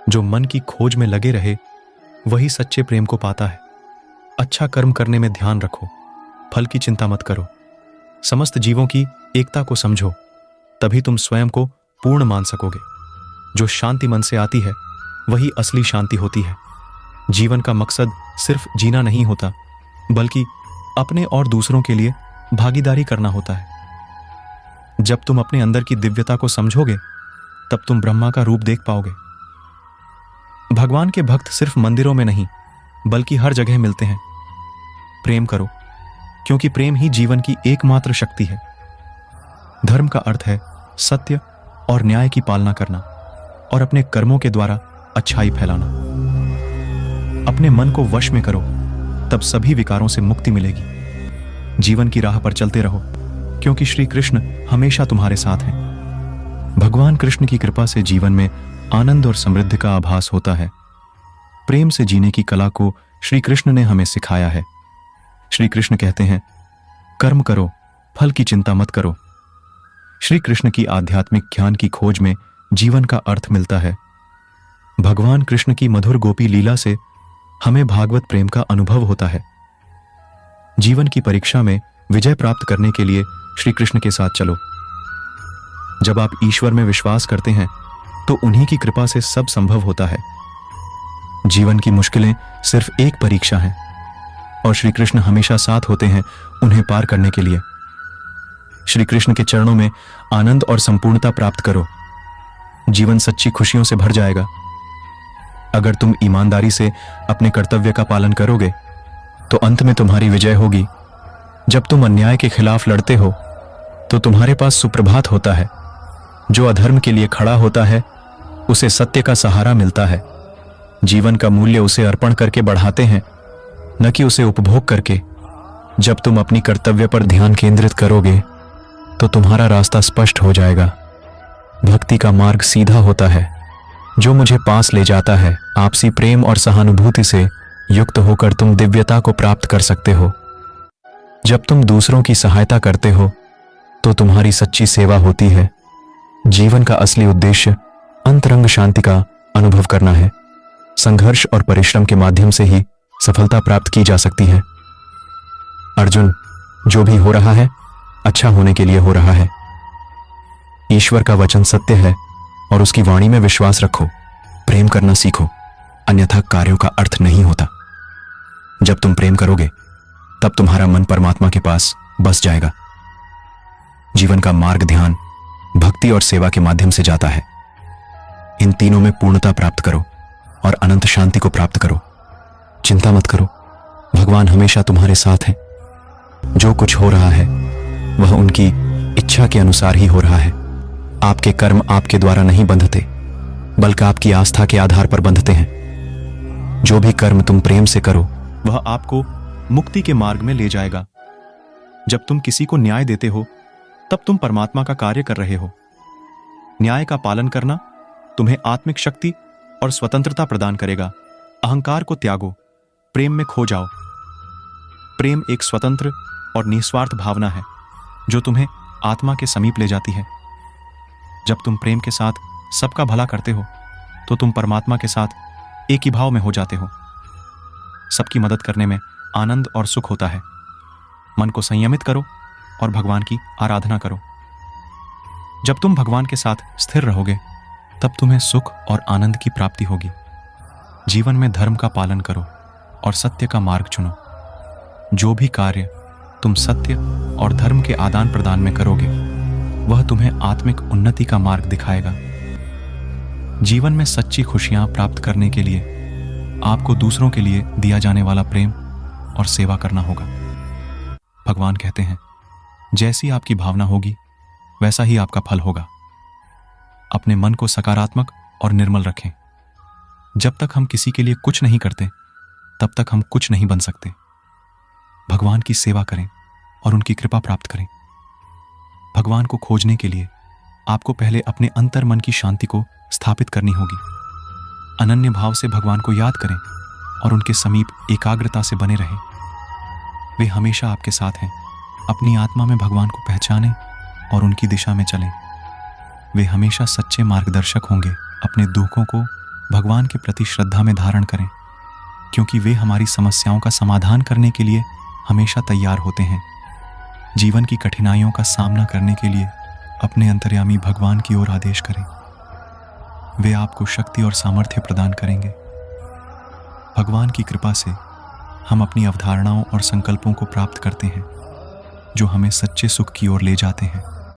जो मन की खोज में लगे रहे वही सच्चे प्रेम को पाता है। अच्छा कर्म करने में ध्यान रखो, फल की चिंता मत करो। समस्त जीवों की एकता को समझो, तभी तुम स्वयं को पूर्ण मान सकोगे। जो शांति मन से आती है वही असली शांति होती है। जीवन का मकसद सिर्फ जीना नहीं होता, बल्कि अपने और दूसरों के लिए भागीदारी करना होता है। जब तुम अपने अंदर की दिव्यता को समझोगे तब तुम ब्रह्मा का रूप देख पाओगे। भगवान के भक्त सिर्फ मंदिरों में नहीं बल्कि हर जगह मिलते हैं। प्रेम करो, क्योंकि प्रेम ही जीवन की एकमात्र शक्ति है। धर्म का अर्थ है सत्य और न्याय की पालना करना और अपने कर्मों के द्वारा अच्छाई फैलाना। अपने मन को वश में करो, तब सभी विकारों से मुक्ति मिलेगी। जीवन की राह पर चलते रहो, क्योंकि श्री कृष्ण हमेशा तुम्हारे साथ हैं। भगवान कृष्ण की कृपा से जीवन में आनंद और समृद्धि का आभास होता है। प्रेम से जीने की कला को श्री कृष्ण ने हमें सिखाया है। श्री कृष्ण कहते हैं, कर्म करो, फल की चिंता मत करो। श्री कृष्ण की आध्यात्मिक ज्ञान की खोज में जीवन का अर्थ मिलता है। भगवान कृष्ण की मधुर गोपी लीला से हमें भागवत प्रेम का अनुभव होता है। जीवन की परीक्षा में विजय प्राप्त करने के लिए श्री कृष्ण के साथ चलो। जब आप ईश्वर में विश्वास करते हैं तो उन्हीं की कृपा से सब संभव होता है। जीवन की मुश्किलें सिर्फ एक परीक्षा है और श्री कृष्ण हमेशा साथ होते हैं उन्हें पार करने के लिए। श्री कृष्ण के चरणों में आनंद और संपूर्णता प्राप्त करो। जीवन सच्ची खुशियों से भर जाएगा। अगर तुम ईमानदारी से अपने कर्तव्य का पालन करोगे तो अंत में तुम्हारी विजय होगी। जब तुम अन्याय के खिलाफ लड़ते हो तो तुम्हारे पास सुप्रभात होता है। जो अधर्म के लिए खड़ा होता है उसे सत्य का सहारा मिलता है। जीवन का मूल्य उसे अर्पण करके बढ़ाते हैं, न कि उसे उपभोग करके। जब तुम अपनी कर्तव्य पर ध्यान केंद्रित करोगे तो तुम्हारा रास्ता स्पष्ट हो जाएगा। भक्ति का मार्ग सीधा होता है, जो मुझे पास ले जाता है। आपसी प्रेम और सहानुभूति से युक्त होकर तुम दिव्यता को प्राप्त कर सकते हो। जब तुम दूसरों की सहायता करते हो तो तुम्हारी सच्ची सेवा होती है। जीवन का असली उद्देश्य अंतरंग शांति का अनुभव करना है। संघर्ष और परिश्रम के माध्यम से ही सफलता प्राप्त की जा सकती है। अर्जुन, जो भी हो रहा है अच्छा होने के लिए हो रहा है। ईश्वर का वचन सत्य है और उसकी वाणी में विश्वास रखो। प्रेम करना सीखो, अन्यथा कार्यों का अर्थ नहीं होता। जब तुम प्रेम करोगे तब तुम्हारा मन परमात्मा के पास बस जाएगा। जीवन का मार्ग ध्यान, भक्ति और सेवा के माध्यम से जाता है। इन तीनों में पूर्णता प्राप्त करो और अनंत शांति को प्राप्त करो। चिंता मत करो, भगवान हमेशा तुम्हारे साथ हैं। जो कुछ हो रहा है वह उनकी इच्छा के अनुसार ही हो रहा है। आपके कर्म आपके द्वारा नहीं बंधते, बल्कि आपकी आस्था के आधार पर बंधते हैं। जो भी कर्म तुम प्रेम से करो वह आपको मुक्ति के मार्ग में ले जाएगा। जब तुम किसी को न्याय देते हो तब तुम परमात्मा का कार्य कर रहे हो। न्याय का पालन करना तुम्हें आत्मिक शक्ति और स्वतंत्रता प्रदान करेगा। अहंकार को त्यागो, प्रेम में खो जाओ। प्रेम एक स्वतंत्र और निस्वार्थ भावना है जो तुम्हें आत्मा के समीप ले जाती है। जब तुम प्रेम के साथ सबका भला करते हो तो तुम परमात्मा के साथ एक ही भाव में हो जाते हो। सबकी मदद करने में आनंद और सुख होता है। मन को संयमित करो और भगवान की आराधना करो। जब तुम भगवान के साथ स्थिर रहोगे तब तुम्हें सुख और आनंद की प्राप्ति होगी। जीवन में धर्म का पालन करो और सत्य का मार्ग चुनो। जो भी कार्य तुम सत्य और धर्म के आदान प्रदान में करोगे वह तुम्हें आत्मिक उन्नति का मार्ग दिखाएगा। जीवन में सच्ची खुशियां प्राप्त करने के लिए आपको दूसरों के लिए दिया जाने वाला प्रेम और सेवा करना होगा। भगवान कहते हैं, जैसी आपकी भावना होगी वैसा ही आपका फल होगा। अपने मन को सकारात्मक और निर्मल रखें। जब तक हम किसी के लिए कुछ नहीं करते तब तक हम कुछ नहीं बन सकते। भगवान की सेवा करें और उनकी कृपा प्राप्त करें। भगवान को खोजने के लिए आपको पहले अपने अंतर मन की शांति को स्थापित करनी होगी। अनन्य भाव से भगवान को याद करें और उनके समीप एकाग्रता से बने रहें। वे हमेशा आपके साथ हैं। अपनी आत्मा में भगवान को पहचानें और उनकी दिशा में चलें। वे हमेशा सच्चे मार्गदर्शक होंगे। अपने दुखों को भगवान के प्रति श्रद्धा में धारण करें, क्योंकि वे हमारी समस्याओं का समाधान करने के लिए हमेशा तैयार होते हैं। जीवन की कठिनाइयों का सामना करने के लिए अपने अंतर्यामी भगवान की ओर आदेश करें। वे आपको शक्ति और सामर्थ्य प्रदान करेंगे। भगवान की कृपा से हम अपनी अवधारणाओं और संकल्पों को प्राप्त करते हैं, जो हमें सच्चे सुख की ओर ले जाते हैं।